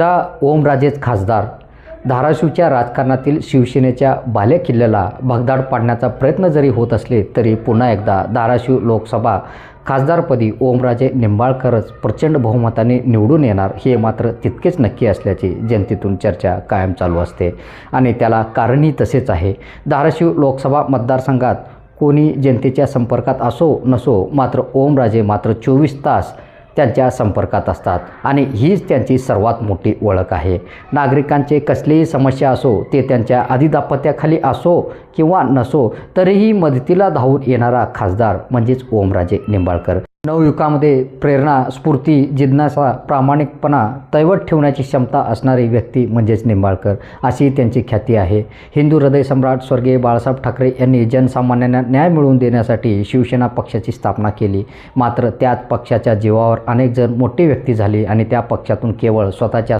एकदा ओमराजेच खासदार. धाराशिवच्या राजकारणातील शिवसेनेच्या बालेकिल्ल्याला भगदाड पाडण्याचा प्रयत्न जरी होत असले तरी पुन्हा एकदा धाराशिव लोकसभा खासदारपदी ओमराजे निंबाळकरच प्रचंड बहुमताने निवडून येणार हे मात्र तितकेच नक्की असल्याची जनतेतून चर्चा कायम चालू असते आणि त्याला कारणही तसेच आहे. धाराशिव लोकसभा मतदारसंघात कोणी जनतेच्या संपर्कात असो नसो मात्र ओमराजे मात्र 24 तास त्यांच्या संपर्कात असतात आणि हीच त्यांची सर्वात मोठी ओळख आहे. नागरिकांचे कसलीही समस्या असो ते त्यांच्या अधिदापत्याखाली असो किंवा नसो तरीही मदतीला धावून येणारा खासदार म्हणजेच ओमराजे निंबाळकर. नवयुगामध्ये प्रेरणा, स्फूर्ती, जिज्ञासा, प्रामाणिकपणा दैवत ठेवण्याची क्षमता असणारी व्यक्ती म्हणजेच निंबाळकर अशी त्यांची ख्याती आहे. हिंदू हृदय सम्राट स्वर्गीय बाळासाहेब ठाकरे यांनी जनसामान्यांना न्याय मिळवून देण्यासाठी शिवसेना पक्षाची स्थापना केली. मात्र त्याच पक्षाच्या जीवावर अनेक जण मोठी व्यक्ती झाली आणि त्या पक्षातून केवळ स्वतःच्या